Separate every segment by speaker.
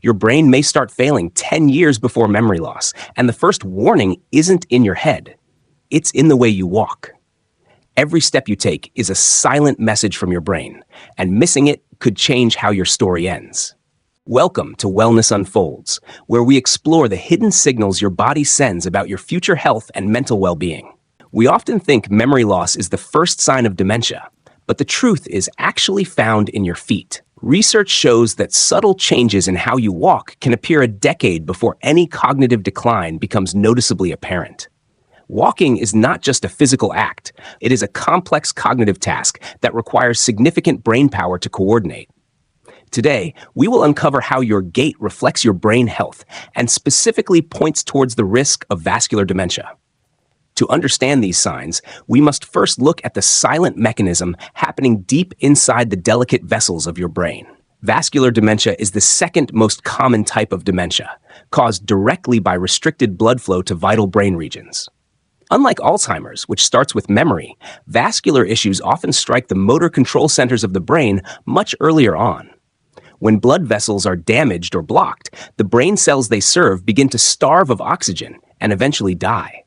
Speaker 1: Your brain may start failing 10 years before memory loss, and the first warning isn't in your head. It's in the way you walk. Every step you take is a silent message from your brain, and missing it could change how your story ends. Welcome to Wellness Unfolds, where we explore the hidden signals your body sends about your future health and mental well-being. We often think memory loss is the first sign of dementia, but the truth is actually found in your feet. Research shows that subtle changes in how you walk can appear a decade before any cognitive decline becomes noticeably apparent. Walking is not just a physical act, it is a complex cognitive task that requires significant brain power to coordinate. Today, we will uncover how your gait reflects your brain health and specifically points towards the risk of vascular dementia. To understand these signs, we must first look at the silent mechanism happening deep inside the delicate vessels of your brain. Vascular dementia is the second most common type of dementia, caused directly by restricted blood flow to vital brain regions. Unlike Alzheimer's, which starts with memory, vascular issues often strike the motor control centers of the brain much earlier on. When blood vessels are damaged or blocked, the brain cells they serve begin to starve of oxygen and eventually die.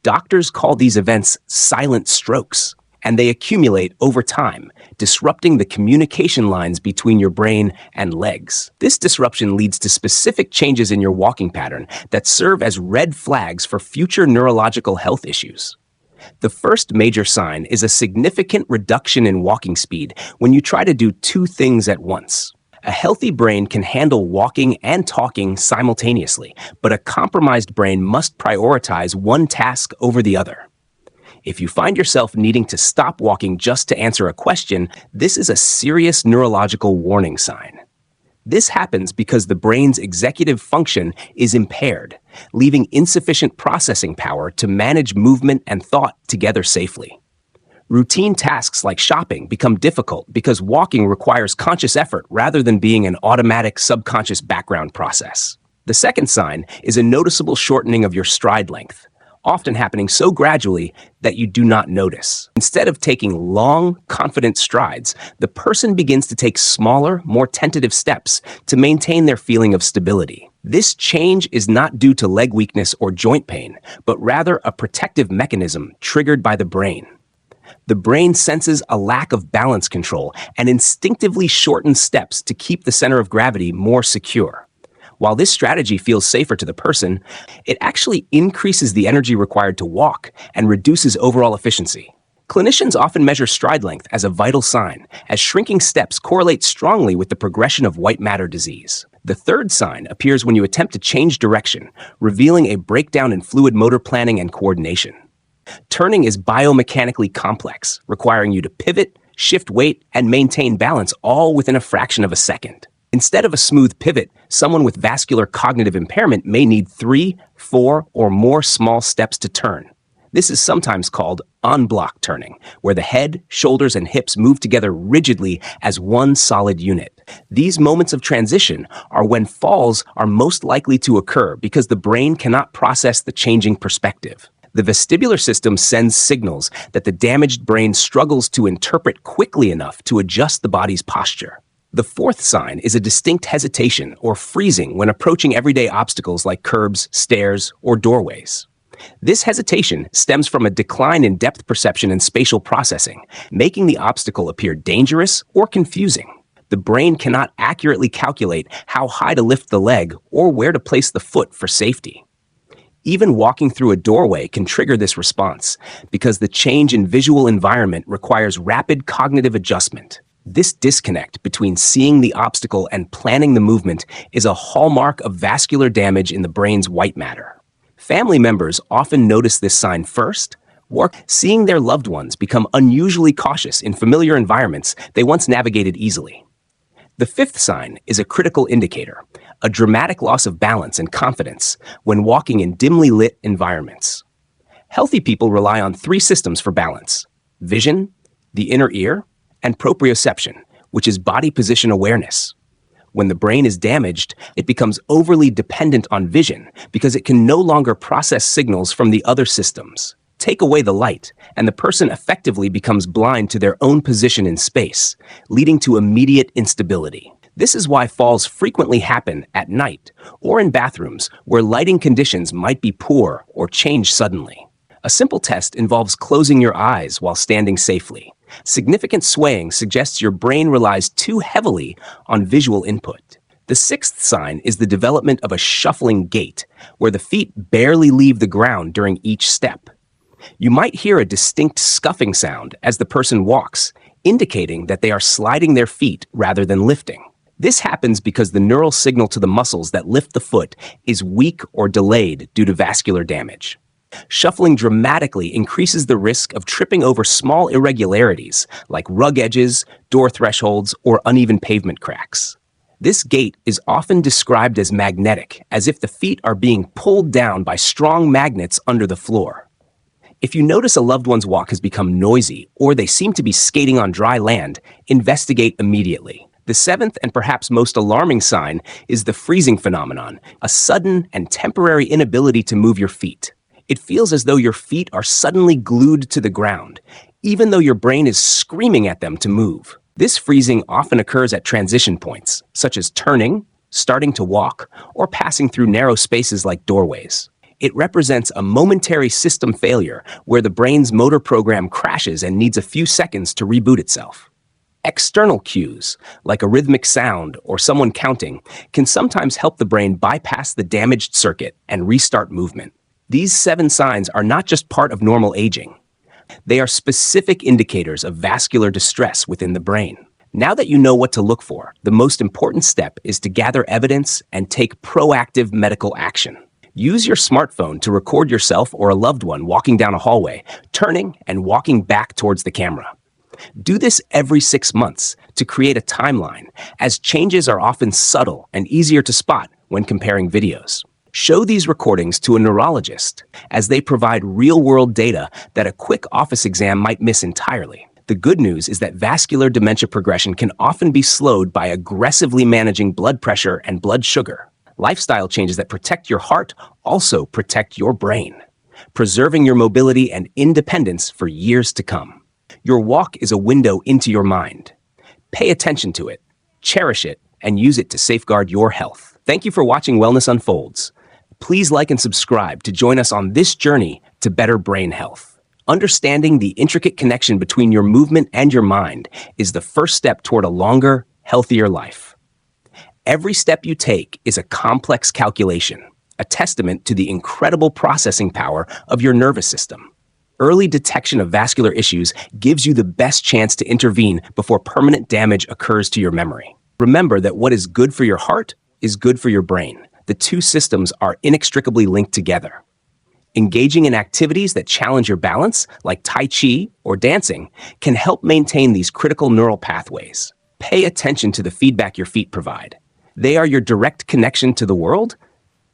Speaker 1: Doctors call these events silent strokes, and they accumulate over time, disrupting the communication lines between your brain and legs. This disruption leads to specific changes in your walking pattern that serve as red flags for future neurological health issues. The first major sign is a significant reduction in walking speed when you try to do two things at once. A healthy brain can handle walking and talking simultaneously, but a compromised brain must prioritize one task over the other. If you find yourself needing to stop walking just to answer a question, this is a serious neurological warning sign. This happens because the brain's executive function is impaired, leaving insufficient processing power to manage movement and thought together safely. Routine tasks like shopping become difficult because walking requires conscious effort rather than being an automatic subconscious background process. The second sign is a noticeable shortening of your stride length, often happening so gradually that you do not notice. Instead of taking long, confident strides, the person begins to take smaller, more tentative steps to maintain their feeling of stability. This change is not due to leg weakness or joint pain, but rather a protective mechanism triggered by the brain. The brain senses a lack of balance control and instinctively shortens steps to keep the center of gravity more secure. While this strategy feels safer to the person, it actually increases the energy required to walk and reduces overall efficiency. Clinicians often measure stride length as a vital sign, as shrinking steps correlate strongly with the progression of white matter disease. The third sign appears when you attempt to change direction, revealing a breakdown in fluid motor planning and coordination. Turning is biomechanically complex, requiring you to pivot, shift weight, and maintain balance all within a fraction of a second. Instead of a smooth pivot, someone with vascular cognitive impairment may need 3, 4, or more small steps to turn. This is sometimes called en-bloc turning, where the head, shoulders, and hips move together rigidly as one solid unit. These moments of transition are when falls are most likely to occur because the brain cannot process the changing perspective. The vestibular system sends signals that the damaged brain struggles to interpret quickly enough to adjust the body's posture. The fourth sign is a distinct hesitation or freezing when approaching everyday obstacles like curbs, stairs, or doorways. This hesitation stems from a decline in depth perception and spatial processing, making the obstacle appear dangerous or confusing. The brain cannot accurately calculate how high to lift the leg or where to place the foot for safety. Even walking through a doorway can trigger this response because the change in visual environment requires rapid cognitive adjustment. This disconnect between seeing the obstacle and planning the movement is a hallmark of vascular damage in the brain's white matter. Family members often notice this sign first, or seeing their loved ones become unusually cautious in familiar environments they once navigated easily. The fifth sign is a critical indicator, a dramatic loss of balance and confidence when walking in dimly lit environments. Healthy people rely on 3 systems for balance: vision, the inner ear, and proprioception, which is body position awareness. When the brain is damaged, it becomes overly dependent on vision because it can no longer process signals from the other systems. Take away the light, and the person effectively becomes blind to their own position in space, leading to immediate instability. This is why falls frequently happen at night or in bathrooms where lighting conditions might be poor or change suddenly. A simple test involves closing your eyes while standing safely. Significant swaying suggests your brain relies too heavily on visual input. The sixth sign is the development of a shuffling gait, where the feet barely leave the ground during each step. You might hear a distinct scuffing sound as the person walks, indicating that they are sliding their feet rather than lifting. This happens because the neural signal to the muscles that lift the foot is weak or delayed due to vascular damage. Shuffling dramatically increases the risk of tripping over small irregularities like rug edges, door thresholds, or uneven pavement cracks. This gait is often described as magnetic, as if the feet are being pulled down by strong magnets under the floor. If you notice a loved one's walk has become noisy or they seem to be skating on dry land, investigate immediately. The seventh and perhaps most alarming sign is the freezing phenomenon, a sudden and temporary inability to move your feet. It feels as though your feet are suddenly glued to the ground, even though your brain is screaming at them to move. This freezing often occurs at transition points, such as turning, starting to walk, or passing through narrow spaces like doorways. It represents a momentary system failure where the brain's motor program crashes and needs a few seconds to reboot itself. External cues, like a rhythmic sound or someone counting, can sometimes help the brain bypass the damaged circuit and restart movement. These 7 signs are not just part of normal aging. They are specific indicators of vascular distress within the brain. Now that you know what to look for, the most important step is to gather evidence and take proactive medical action. Use your smartphone to record yourself or a loved one walking down a hallway, turning and walking back towards the camera. Do this every 6 months to create a timeline, as changes are often subtle and easier to spot when comparing videos. Show these recordings to a neurologist, as they provide real-world data that a quick office exam might miss entirely. The good news is that vascular dementia progression can often be slowed by aggressively managing blood pressure and blood sugar. Lifestyle changes that protect your heart also protect your brain, preserving your mobility and independence for years to come. Your walk is a window into your mind. Pay attention to it, cherish it, and use it to safeguard your health. Thank you for watching Wellness Unfolds. Please like and subscribe to join us on this journey to better brain health. Understanding the intricate connection between your movement and your mind is the first step toward a longer, healthier life. Every step you take is a complex calculation, a testament to the incredible processing power of your nervous system. Early detection of vascular issues gives you the best chance to intervene before permanent damage occurs to your memory. Remember that what is good for your heart is good for your brain. The two systems are inextricably linked together. Engaging in activities that challenge your balance, like Tai Chi or dancing, can help maintain these critical neural pathways. Pay attention to the feedback your feet provide. They are your direct connection to the world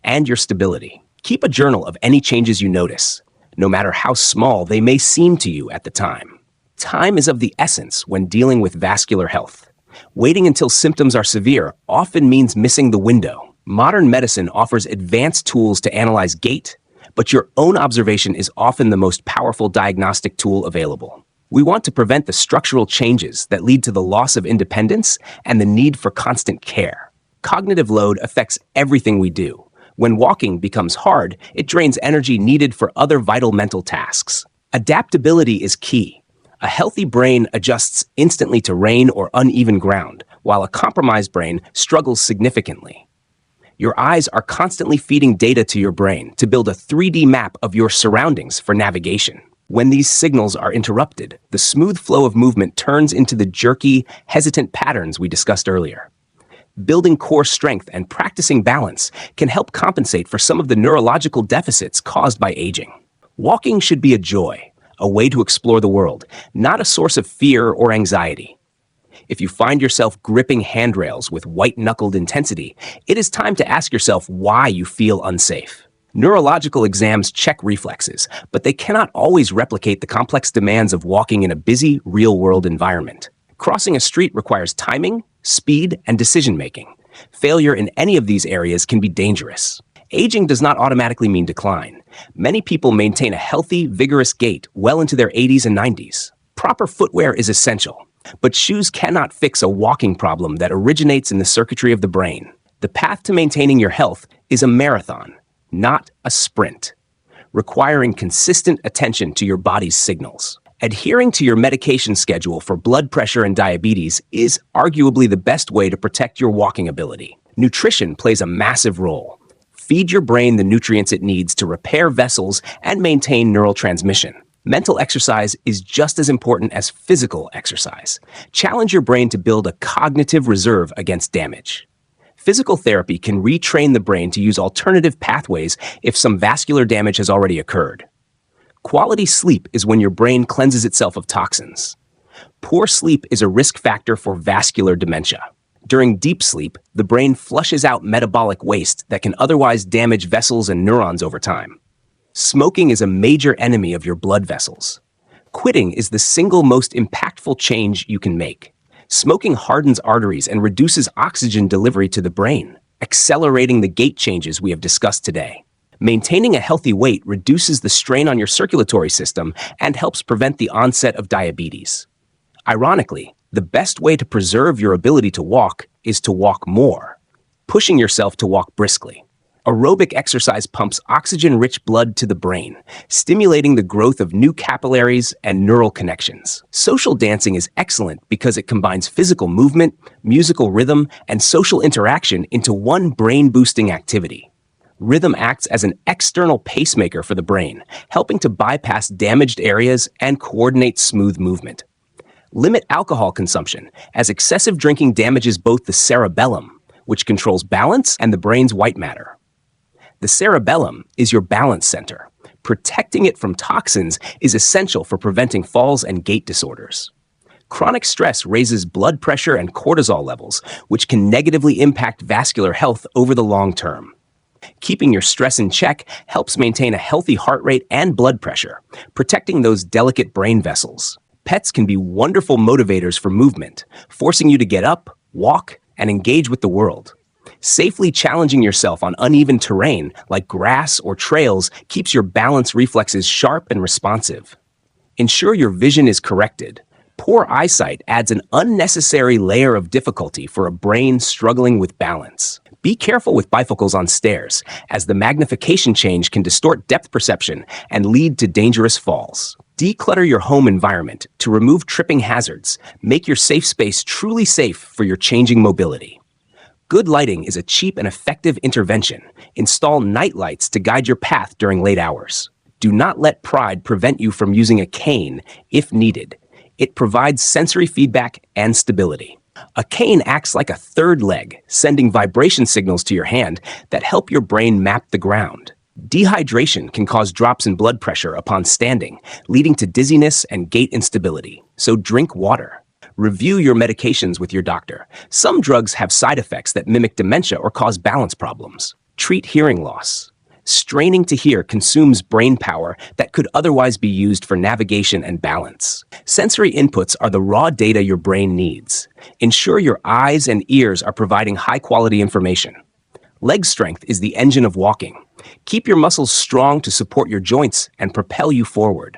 Speaker 1: and your stability. Keep a journal of any changes you notice, no matter how small they may seem to you at the time. Time is of the essence when dealing with vascular health. Waiting until symptoms are severe often means missing the window. Modern medicine offers advanced tools to analyze gait, but your own observation is often the most powerful diagnostic tool available. We want to prevent the structural changes that lead to the loss of independence and the need for constant care. Cognitive load affects everything we do. When walking becomes hard, it drains energy needed for other vital mental tasks. Adaptability is key. A healthy brain adjusts instantly to rain or uneven ground, while a compromised brain struggles significantly. Your eyes are constantly feeding data to your brain to build a 3D map of your surroundings for navigation. When these signals are interrupted, the smooth flow of movement turns into the jerky, hesitant patterns we discussed earlier. Building core strength and practicing balance can help compensate for some of the neurological deficits caused by aging. Walking should be a joy, a way to explore the world, not a source of fear or anxiety. If you find yourself gripping handrails with white-knuckled intensity, it is time to ask yourself why you feel unsafe. Neurological exams check reflexes, but they cannot always replicate the complex demands of walking in a busy, real-world environment. Crossing a street requires timing, speed, and decision-making. Failure in any of these areas can be dangerous. Aging does not automatically mean decline. Many people maintain a healthy, vigorous gait well into their 80s and 90s. Proper footwear is essential. But shoes cannot fix a walking problem that originates in the circuitry of the brain. The path to maintaining your health is a marathon, not a sprint, requiring consistent attention to your body's signals. Adhering to your medication schedule for blood pressure and diabetes is arguably the best way to protect your walking ability. Nutrition plays a massive role. Feed your brain the nutrients it needs to repair vessels and maintain neural transmission. Mental exercise is just as important as physical exercise. Challenge your brain to build a cognitive reserve against damage. Physical therapy can retrain the brain to use alternative pathways if some vascular damage has already occurred. Quality sleep is when your brain cleanses itself of toxins. Poor sleep is a risk factor for vascular dementia. During deep sleep, the brain flushes out metabolic waste that can otherwise damage vessels and neurons over time. Smoking is a major enemy of your blood vessels. Quitting is the single most impactful change you can make. Smoking hardens arteries and reduces oxygen delivery to the brain, accelerating the gait changes we have discussed today. Maintaining a healthy weight reduces the strain on your circulatory system and helps prevent the onset of diabetes. Ironically, the best way to preserve your ability to walk is to walk more, pushing yourself to walk briskly. Aerobic exercise pumps oxygen-rich blood to the brain, stimulating the growth of new capillaries and neural connections. Social dancing is excellent because it combines physical movement, musical rhythm, and social interaction into one brain-boosting activity. Rhythm acts as an external pacemaker for the brain, helping to bypass damaged areas and coordinate smooth movement. Limit alcohol consumption, as excessive drinking damages both the cerebellum, which controls balance, and the brain's white matter. The cerebellum is your balance center. Protecting it from toxins is essential for preventing falls and gait disorders. Chronic stress raises blood pressure and cortisol levels, which can negatively impact vascular health over the long term. Keeping your stress in check helps maintain a healthy heart rate and blood pressure, protecting those delicate brain vessels. Pets can be wonderful motivators for movement, forcing you to get up, walk, and engage with the world. Safely challenging yourself on uneven terrain like grass or trails keeps your balance reflexes sharp and responsive. Ensure your vision is corrected. Poor eyesight adds an unnecessary layer of difficulty for a brain struggling with balance. Be careful with bifocals on stairs, as the magnification change can distort depth perception and lead to dangerous falls. Declutter your home environment to remove tripping hazards. Make your safe space truly safe for your changing mobility. Good lighting is a cheap and effective intervention. Install night lights to guide your path during late hours. Do not let pride prevent you from using a cane if needed. It provides sensory feedback and stability. A cane acts like a third leg, sending vibration signals to your hand that help your brain map the ground. Dehydration can cause drops in blood pressure upon standing, leading to dizziness and gait instability. So drink water. Review your medications with your doctor. Some drugs have side effects that mimic dementia or cause balance problems. Treat hearing loss. Straining to hear consumes brain power that could otherwise be used for navigation and balance. Sensory inputs are the raw data your brain needs. Ensure your eyes and ears are providing high-quality information. Leg strength is the engine of walking. Keep your muscles strong to support your joints and propel you forward.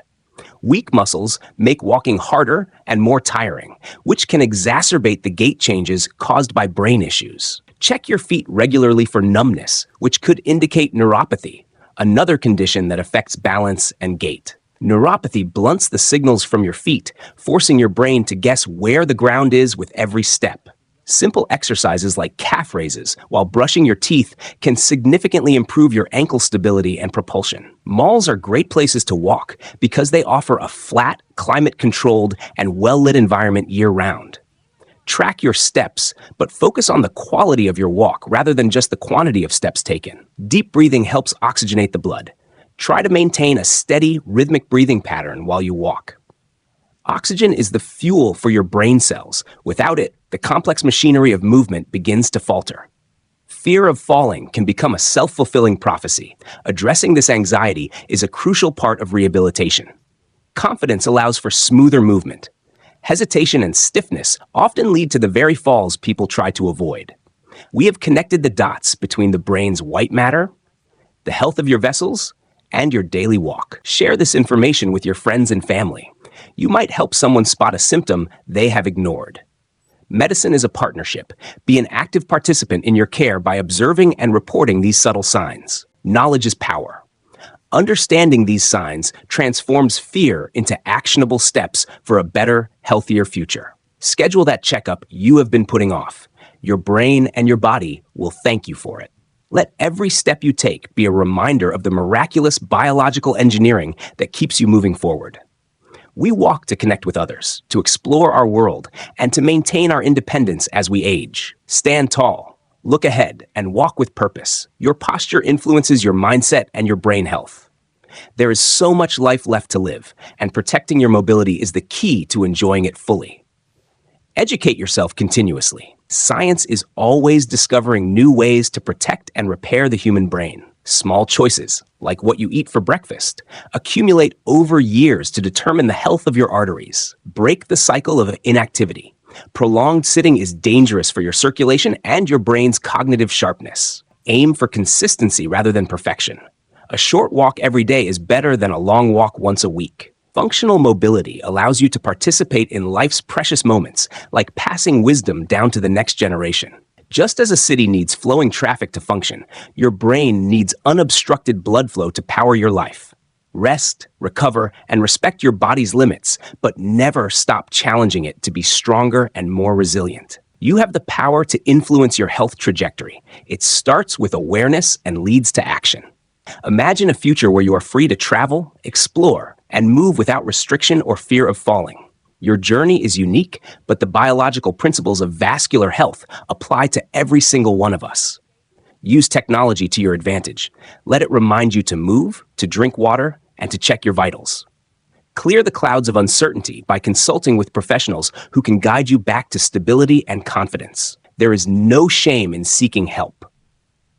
Speaker 1: Weak muscles make walking harder and more tiring, which can exacerbate the gait changes caused by brain issues. Check your feet regularly for numbness, which could indicate neuropathy, another condition that affects balance and gait. Neuropathy blunts the signals from your feet, forcing your brain to guess where the ground is with every step. Simple exercises like calf raises while brushing your teeth can significantly improve your ankle stability and propulsion. Malls are great places to walk because they offer a flat, climate-controlled, and well-lit environment year-round. Track your steps, but focus on the quality of your walk rather than just the quantity of steps taken. Deep breathing helps oxygenate the blood. Try to maintain a steady, rhythmic breathing pattern while you walk. Oxygen is the fuel for your brain cells. Without it, the complex machinery of movement begins to falter. Fear of falling can become a self-fulfilling prophecy. Addressing this anxiety is a crucial part of rehabilitation. Confidence allows for smoother movement. Hesitation and stiffness often lead to the very falls people try to avoid. We have connected the dots between the brain's white matter, the health of your vessels, and your daily walk. Share this information with your friends and family. You might help someone spot a symptom they have ignored. Medicine is a partnership. Be an active participant in your care by observing and reporting these subtle signs. Knowledge is power. Understanding these signs transforms fear into actionable steps for a better, healthier future. Schedule that checkup you have been putting off. Your brain and your body will thank you for it. Let every step you take be a reminder of the miraculous biological engineering that keeps you moving forward. We walk to connect with others, to explore our world, and to maintain our independence as we age. Stand tall, look ahead, and walk with purpose. Your posture influences your mindset and your brain health. There is so much life left to live, and protecting your mobility is the key to enjoying it fully. Educate yourself continuously. Science is always discovering new ways to protect and repair the human brain. Small choices, like what you eat for breakfast, accumulate over years to determine the health of your arteries. Break the cycle of inactivity. Prolonged sitting is dangerous for your circulation and your brain's cognitive sharpness. Aim for consistency rather than perfection. A short walk every day is better than a long walk once a week. Functional mobility allows you to participate in life's precious moments, like passing wisdom down to the next generation. Just as a city needs flowing traffic to function, your brain needs unobstructed blood flow to power your life. Rest, recover, and respect your body's limits, but never stop challenging it to be stronger and more resilient. You have the power to influence your health trajectory. It starts with awareness and leads to action. Imagine a future where you are free to travel, explore, and move without restriction or fear of falling. Your journey is unique, but the biological principles of vascular health apply to every single one of us. Use technology to your advantage. Let it remind you to move, to drink water, and to check your vitals. Clear the clouds of uncertainty by consulting with professionals who can guide you back to stability and confidence. There is no shame in seeking help.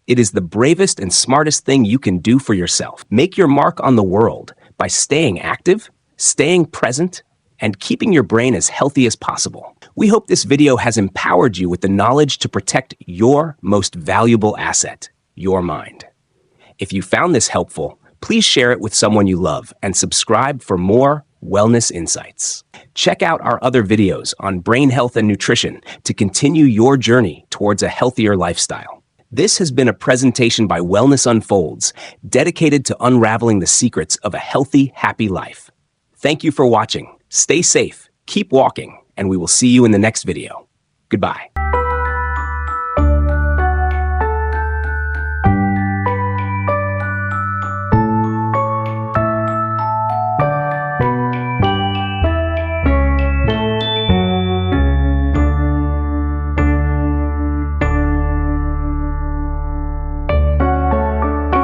Speaker 1: It is the bravest and smartest thing you can do for yourself. Make your mark on the world by staying active, staying present, and keeping your brain as healthy as possible. We hope this video has empowered you with the knowledge to protect your most valuable asset, your mind. If you found this helpful, please share it with someone you love and subscribe for more wellness insights. Check out our other videos on brain health and nutrition to continue your journey towards a healthier lifestyle. This has been a presentation by Wellness Unfolds, dedicated to unraveling the secrets of a healthy, happy life. Thank you for watching. Stay safe, keep walking, and we will see you in the next video. Goodbye.